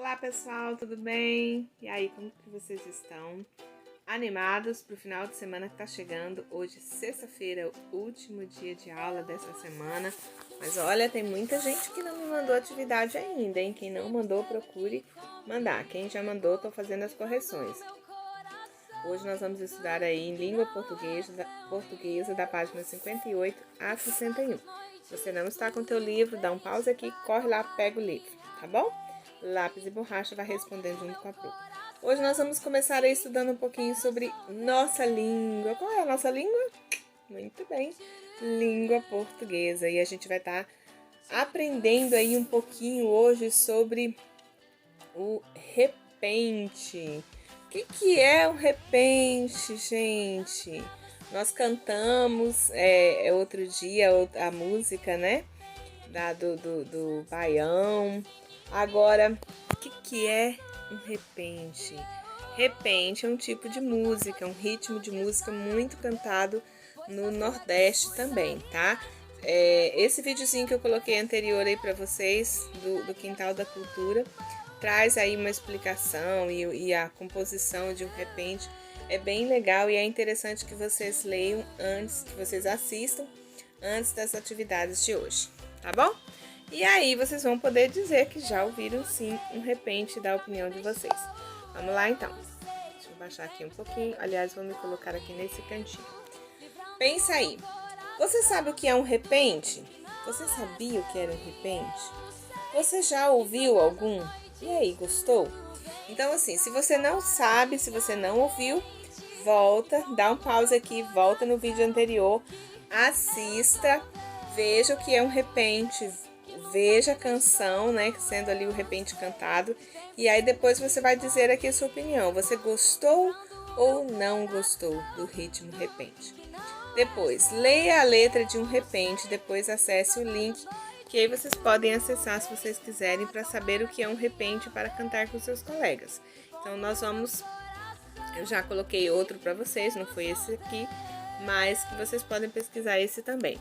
Olá pessoal, tudo bem? E aí, como que vocês estão? Animados para o final de semana que tá chegando? Hoje, sexta-feira, o último dia de aula dessa semana. Mas olha, tem muita gente que não me mandou atividade ainda, hein? Quem não mandou, procure mandar. Quem já mandou, tô fazendo as correções. Hoje nós vamos estudar aí em língua portuguesa da página 58 a 61. Se você não está com o teu livro, dá um pause aqui, corre lá, pega o livro, tá bom? Lápis e borracha vai respondendo junto com a Pro. Hoje nós vamos começar aí estudando um pouquinho sobre nossa língua. Qual é a nossa língua? Muito bem, língua portuguesa. E a gente vai estar aprendendo aí um pouquinho hoje sobre o repente. O que é o repente, gente? Nós cantamos outro dia a música, né? Do Baião. Agora, o que é um repente? Repente é um tipo de música, um ritmo de música muito cantado no Nordeste também, tá? Esse videozinho que eu coloquei anterior aí para vocês, do Quintal da Cultura, traz aí uma explicação e a composição de um repente. É bem legal e é interessante que vocês leiam antes, que vocês assistam antes das atividades de hoje, tá bom? E aí vocês vão poder dizer que já ouviram sim um repente da opinião de vocês. Vamos lá então. Deixa eu baixar aqui um pouquinho. Aliás, vou me colocar aqui nesse cantinho. Pensa aí. Você sabe o que é um repente? Você sabia o que era um repente? Você já ouviu algum? E aí, gostou? Então assim, se você não sabe, se você não ouviu, volta, dá um pause aqui, volta no vídeo anterior, assista, veja o que é um repente, veja a canção, né, sendo ali o repente cantado, e aí depois você vai dizer aqui a sua opinião. Você gostou ou não gostou do ritmo repente? Depois, leia a letra de um repente, depois acesse o link, que aí vocês podem acessar se vocês quiserem para saber o que é um repente para cantar com seus colegas. Então eu já coloquei outro para vocês, não foi esse aqui, mas que vocês podem pesquisar esse também.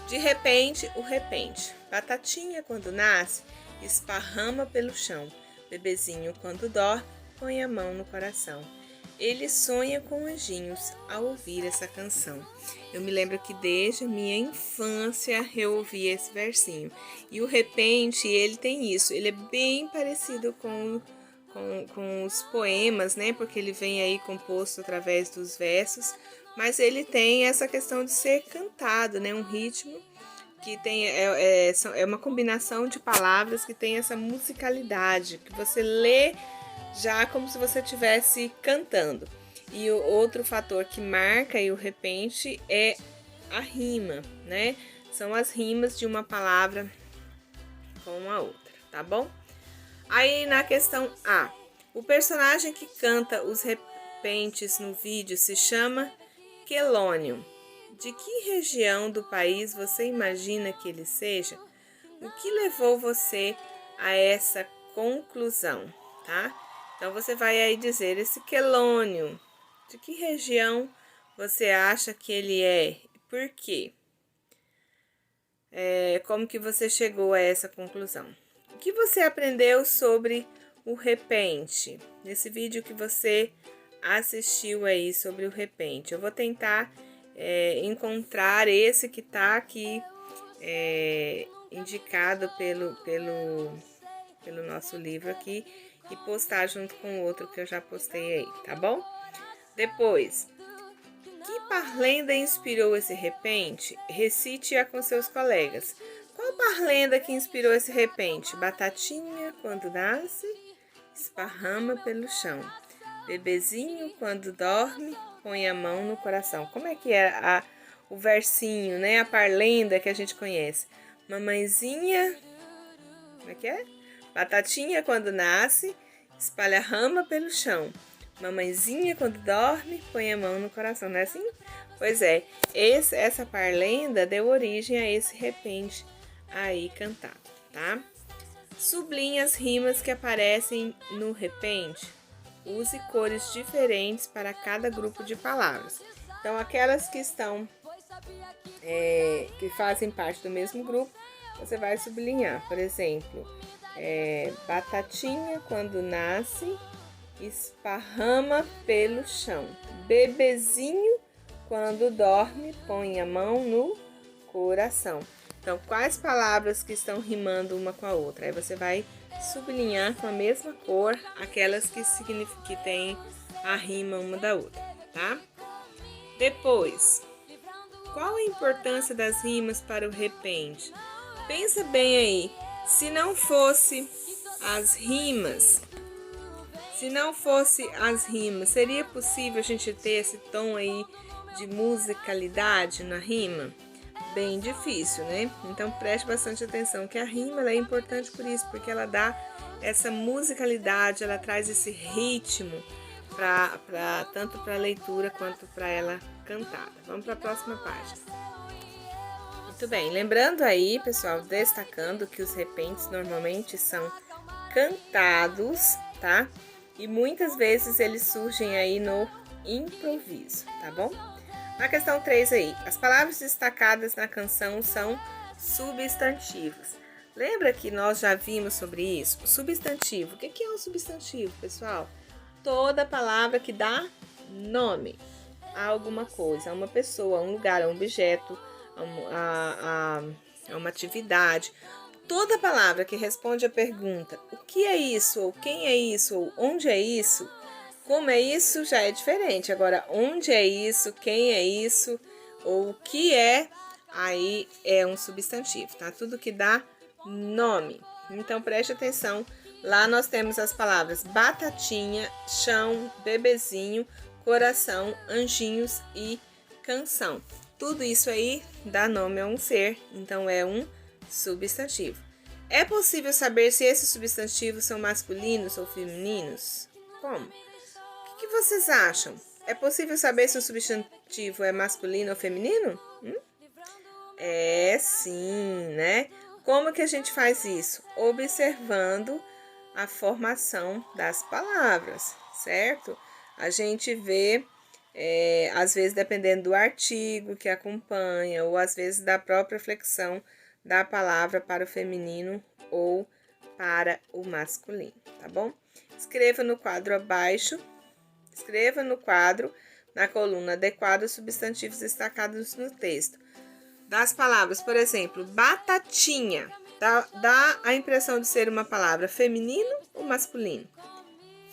De repente, o repente. Batatinha quando nasce, esparrama pelo chão. Bebezinho quando dorme, põe a mão no coração. Ele sonha com anjinhos ao ouvir essa canção. Eu me lembro que desde a minha infância eu ouvi esse versinho. E o repente, ele tem isso, ele é bem parecido com os poemas, né? Porque ele vem aí composto através dos versos, mas ele tem essa questão de ser cantado, né? Um ritmo que tem é uma combinação de palavras que tem essa musicalidade, que você lê já como se você estivesse cantando. E o outro fator que marca aí o repente é a rima, né? São as rimas de uma palavra com a outra, tá bom? Aí na questão A, o personagem que canta os repentes no vídeo se chama Quelônio. De que região do país você imagina que ele seja? O que levou você a essa conclusão, tá? Então você vai aí dizer, esse quelônio, de que região você acha que ele é? Por quê? Como que você chegou a essa conclusão? O que você aprendeu sobre o repente? Nesse vídeo que você assistiu aí sobre o repente. Eu vou tentar encontrar esse que tá aqui indicado pelo nosso livro aqui e postar junto com o outro que eu já postei aí, tá bom? Depois, que parlenda inspirou esse repente? Recite-a com seus colegas. Qual parlenda que inspirou esse repente? Batatinha, quando nasce, esparrama pelo chão. Bebezinho, quando dorme, põe a mão no coração. Como é que é o versinho, né? A parlenda que a gente conhece. Mamãezinha, como é que é? Batatinha, quando nasce, espalha rama pelo chão. Mamãezinha, quando dorme, põe a mão no coração. Não é assim? Pois é, essa parlenda deu origem a esse repente aí cantado, tá? Sublinhe as rimas que aparecem no repente. Use cores diferentes para cada grupo de palavras. Então, aquelas que estão que fazem parte do mesmo grupo, você vai sublinhar. Por exemplo, Batatinha, quando nasce, esparrama pelo chão. Bebezinho, quando dorme, põe a mão no coração. Então, quais palavras que estão rimando uma com a outra? Aí você vai sublinhar com a mesma cor aquelas que tem a rima uma da outra, tá? Depois, qual a importância das rimas para o repente? Pensa bem aí, se não fosse as rimas, seria possível a gente ter esse tom aí de musicalidade na rima? Bem difícil, né? Então preste bastante atenção que a rima ela é importante por isso, porque ela dá essa musicalidade, ela traz esse ritmo tanto para a leitura quanto para ela cantada. Vamos para a próxima página. Muito bem, lembrando aí, pessoal, destacando que os repentes normalmente são cantados, tá? E muitas vezes eles surgem aí no improviso, tá bom? Na questão 3 aí, as palavras destacadas na canção são substantivos. Lembra que nós já vimos sobre isso? O substantivo, o que é um substantivo, pessoal? Toda palavra que dá nome a alguma coisa, a uma pessoa, a um lugar, a um objeto, a uma atividade. Toda palavra que responde a pergunta, o que é isso, ou quem é isso, ou onde é isso, como é isso, já é diferente. Agora, onde é isso, quem é isso, ou o que é, aí é um substantivo, tá? Tudo que dá nome. Então, preste atenção. Lá nós temos as palavras batatinha, chão, bebezinho, coração, anjinhos e canção. Tudo isso aí dá nome a um ser, então é um substantivo. É possível saber se esses substantivos são masculinos ou femininos? Como? O que vocês acham? É possível saber se o substantivo é masculino ou feminino? É sim, né? Como que a gente faz isso? Observando a formação das palavras, certo? A gente vê, às vezes, dependendo do artigo que acompanha, ou às vezes da própria flexão da palavra para o feminino ou para o masculino, tá bom? Escreva no quadro abaixo, na coluna adequada, os substantivos destacados no texto. Das palavras, por exemplo, batatinha, dá a impressão de ser uma palavra feminino ou masculino?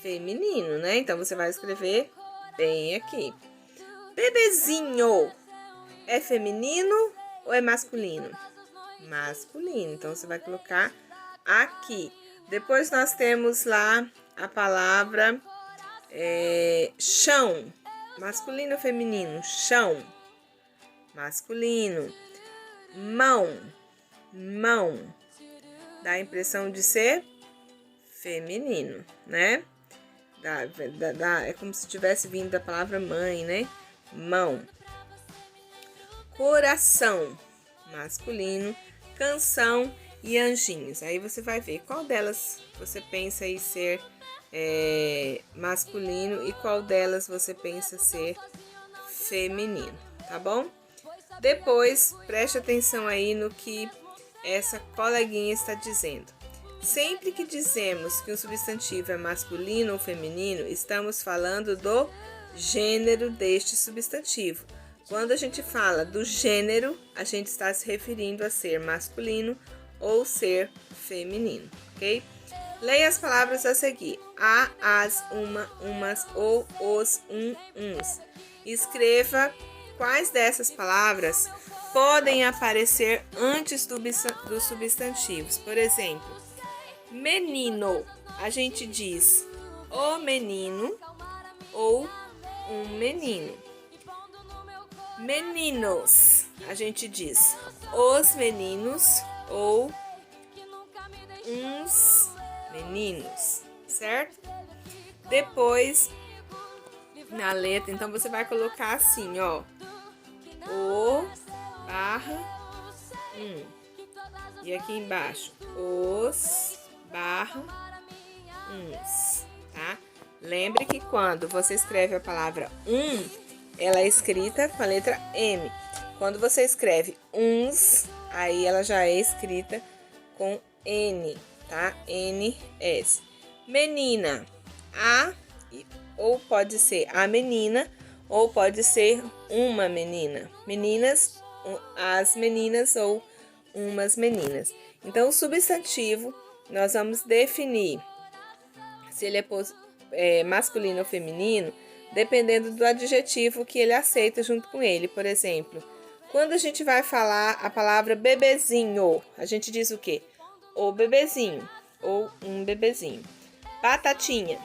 Feminino, né? Então, você vai escrever bem aqui. Bebezinho, é feminino ou é masculino? Masculino, então você vai colocar aqui. Depois nós temos lá a palavra chão, masculino ou feminino? Chão, masculino. Mão, dá a impressão de ser feminino, né? É como se tivesse vindo da palavra mãe, né? Mão. Coração, masculino. Canção e anjinhos. Aí você vai ver qual delas você pensa em ser masculino e qual delas você pensa ser feminino, tá bom? Depois, preste atenção aí no que essa coleguinha está dizendo. Sempre que dizemos que um substantivo é masculino ou feminino, estamos falando do gênero deste substantivo. Quando a gente fala do gênero, a gente está se referindo a ser masculino ou ser feminino, ok? Leia as palavras a seguir. A, as, uma, umas, o, os, uns. Escreva quais dessas palavras podem aparecer antes dos substantivos. Por exemplo, menino, a gente diz o menino ou um menino. Meninos, a gente diz os meninos ou uns meninos, certo? Depois, na letra, então você vai colocar assim, ó, o barra e aqui embaixo, os barra uns, tá? Lembre que quando você escreve a palavra ela é escrita com a letra M. Quando você escreve uns, aí ela já é escrita com N, tá? NS. Menina, ou pode ser a menina, ou pode ser uma menina. Meninas, as meninas ou umas meninas. Então, o substantivo, nós vamos definir se ele é masculino ou feminino, dependendo do adjetivo que ele aceita junto com ele. Por exemplo, quando a gente vai falar a palavra bebezinho, a gente diz o quê? O bebezinho ou um bebezinho. Batatinha.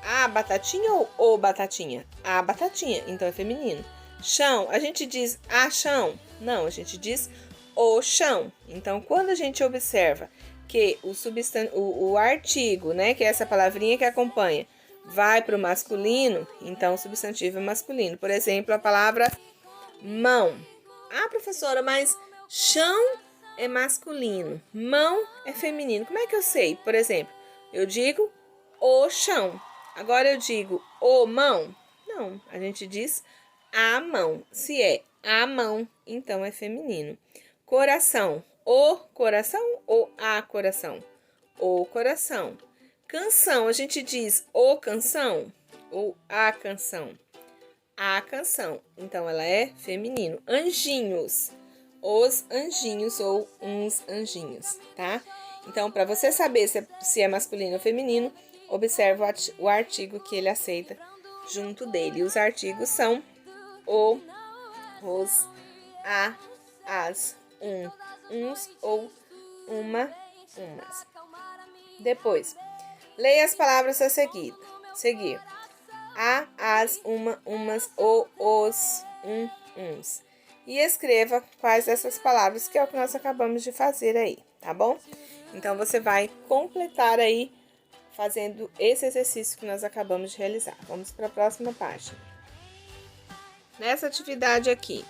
A batatinha ou o batatinha? A batatinha, então é feminino. Chão, a gente diz a chão? Não, a gente diz o chão. Então, quando a gente observa que o artigo, né, que é essa palavrinha que acompanha, vai para o masculino, então o substantivo é masculino. Por exemplo, a palavra mão. Ah, professora, mas chão é masculino, mão é feminino. Como é que eu sei? Por exemplo, eu digo o chão. Agora eu digo o mão? Não, a gente diz a mão. Se é a mão, então é feminino. Coração. O coração ou a coração? O coração. Canção, a gente diz o canção ou a canção? A canção. Então ela é feminino. Anjinhos. Os anjinhos ou uns anjinhos, tá? Então, para você saber se é masculino ou feminino, observa o artigo que ele aceita junto dele. Os artigos são o, os, a, as, uns ou uma, umas. Depois, leia as palavras a seguir. A, as, uma, umas, o, os, uns. E escreva quais dessas palavras, que é o que nós acabamos de fazer aí, tá bom? Então, você vai completar aí fazendo esse exercício que nós acabamos de realizar. Vamos para a próxima página. Nessa atividade aqui,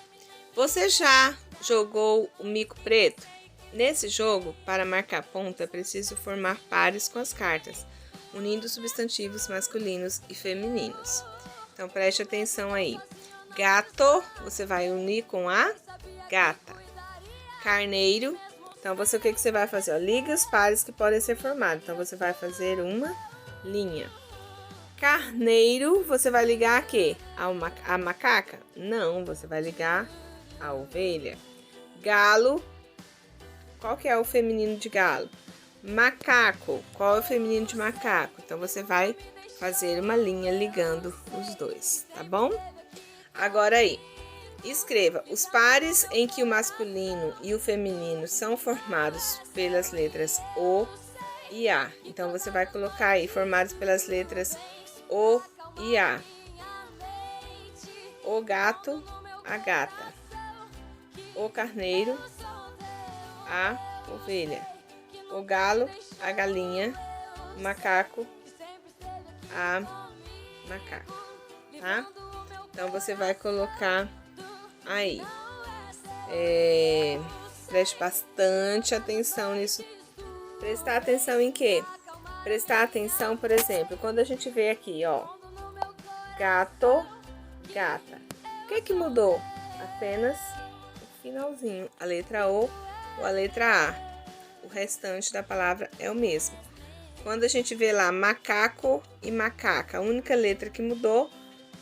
você já jogou o mico preto? Nesse jogo, para marcar ponto, é preciso formar pares com as cartas, unindo substantivos masculinos e femininos. Então, preste atenção aí. Gato, você vai unir com a gata. Carneiro, então o que você vai fazer? Ó, liga os pares que podem ser formados. Então, você vai fazer uma linha. Carneiro, você vai ligar a quê? A macaca? Não, você vai ligar a ovelha. Galo, qual que é o feminino de galo? Macaco, qual é o feminino de macaco? Então, você vai fazer uma linha ligando os dois, tá bom? Agora aí, escreva os pares em que o masculino e o feminino são formados pelas letras O e A. Então, você vai colocar aí, formados pelas letras O e A. O gato, a gata. O carneiro, a ovelha. O galo, a galinha. O macaco, a macaca, tá? Então, você vai colocar aí. Preste bastante atenção nisso. Prestar atenção em quê? Prestar atenção, por exemplo, quando a gente vê aqui, ó. Gato, gata. O que mudou? Apenas o finalzinho. A letra O ou a letra A. O restante da palavra é o mesmo. Quando a gente vê lá macaco e macaca, a única letra que mudou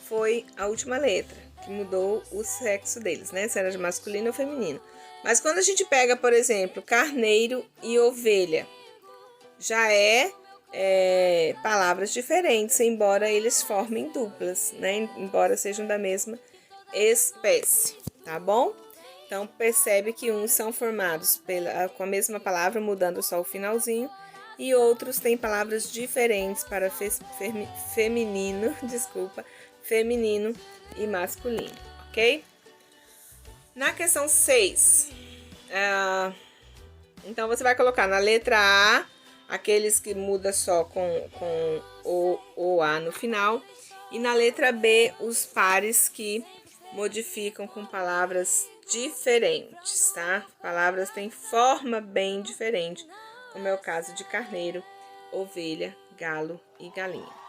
foi a última letra, que mudou o sexo deles, né? Se era de masculino ou feminino. Mas quando a gente pega, por exemplo, carneiro e ovelha, já palavras diferentes, embora eles formem duplas, né? Embora sejam da mesma espécie, tá bom? Então, percebe que uns são formados com a mesma palavra, mudando só o finalzinho, e outros têm palavras diferentes para feminino e masculino, ok? Na questão 6, então você vai colocar na letra A, aqueles que mudam só com o ou A no final, e na letra B, os pares que modificam com palavras diferentes, tá? Palavras têm forma bem diferente, como é o caso de carneiro, ovelha, galo e galinha.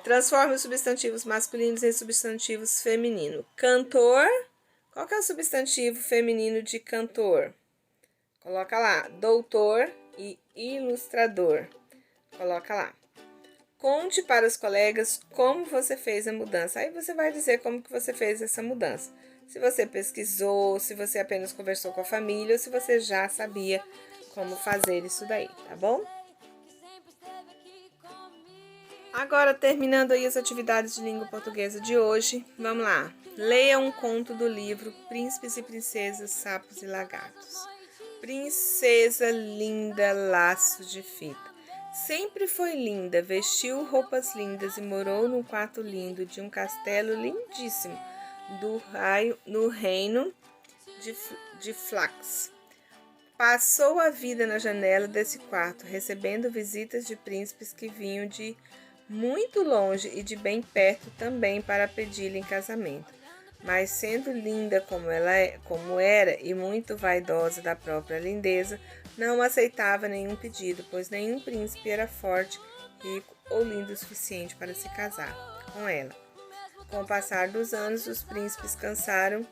Transforme os substantivos masculinos em substantivos femininos. Cantor, qual que é o substantivo feminino de cantor? Coloca lá, doutor, e ilustrador. Coloca lá. Conte para os colegas como você fez a mudança. Aí você vai dizer como que você fez essa mudança. Se você pesquisou, se você apenas conversou com a família ou se você já sabia como fazer isso daí, tá bom? Agora, terminando aí as atividades de língua portuguesa de hoje, vamos lá. Leia um conto do livro Príncipes e Princesas, Sapos e Lagartos. Princesa linda, laço de fita. Sempre foi linda, vestiu roupas lindas e morou num quarto lindo de um castelo lindíssimo no reino de Flax. Passou a vida na janela desse quarto, recebendo visitas de príncipes que vinham de muito longe e de bem perto também para pedi-la em casamento. Mas sendo linda como era e muito vaidosa da própria lindeza, não aceitava nenhum pedido, pois nenhum príncipe era forte, rico ou lindo o suficiente para se casar com ela. Com o passar dos anos, os príncipes cansaram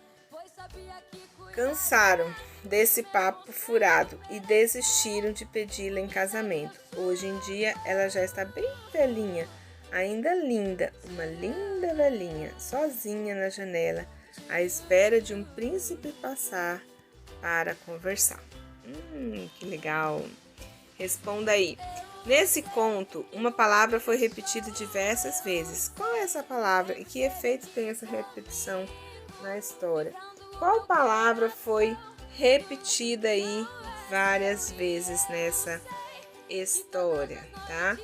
desse papo furado e desistiram de pedi-la em casamento. Hoje em dia, ela já está bem velhinha, ainda linda, uma linda velhinha, sozinha na janela, à espera de um príncipe passar para conversar. Que legal! Responda aí. Nesse conto, uma palavra foi repetida diversas vezes. Qual é essa palavra e que efeito tem essa repetição na história? Qual palavra foi repetida aí várias vezes nessa história, tá?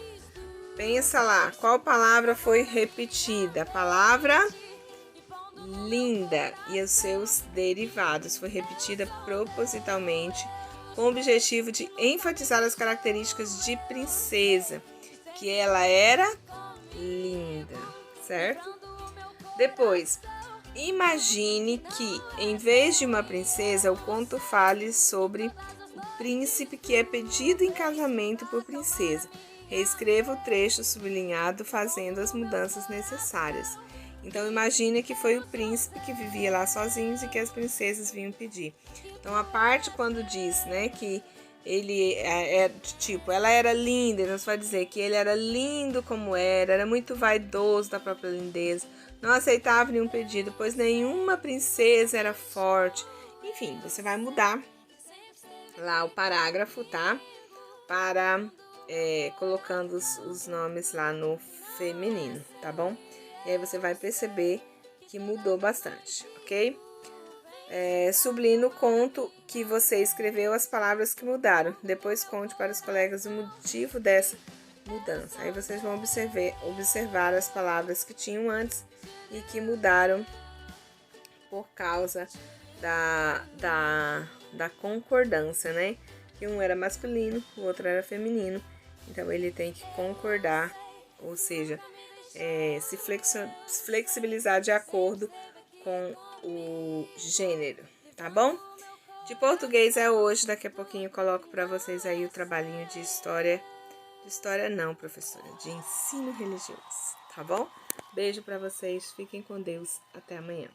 Pensa lá, qual palavra foi repetida? A palavra linda e os seus derivados foi repetida propositalmente com o objetivo de enfatizar as características de princesa, que ela era linda, certo? Depois, imagine que, em vez de uma princesa, o conto fale sobre o príncipe que é pedido em casamento por princesa. Reescreva o trecho sublinhado fazendo as mudanças necessárias. Então, imagine que foi o príncipe que vivia lá sozinho e que as princesas vinham pedir. Então, a parte quando diz, né, que ele ela era linda, então você vai dizer que ele era lindo como era muito vaidoso da própria lindeza, não aceitava nenhum pedido, pois nenhuma princesa era forte. Enfim, você vai mudar lá o parágrafo, tá? Para colocando os nomes lá no feminino, tá bom? E aí você vai perceber que mudou bastante, ok? Sublinhe no conto que você escreveu as palavras que mudaram. Depois conte para os colegas o motivo dessa mudança. Aí vocês vão observar as palavras que tinham antes e que mudaram por causa da concordância, né? Que um era masculino, o outro era feminino. Então ele tem que concordar, ou seja, se flexibilizar de acordo com o gênero, tá bom? De português é hoje, daqui a pouquinho eu coloco para vocês aí o trabalhinho de história. De história não, professora, de ensino religioso, tá bom? Beijo para vocês, fiquem com Deus, até amanhã.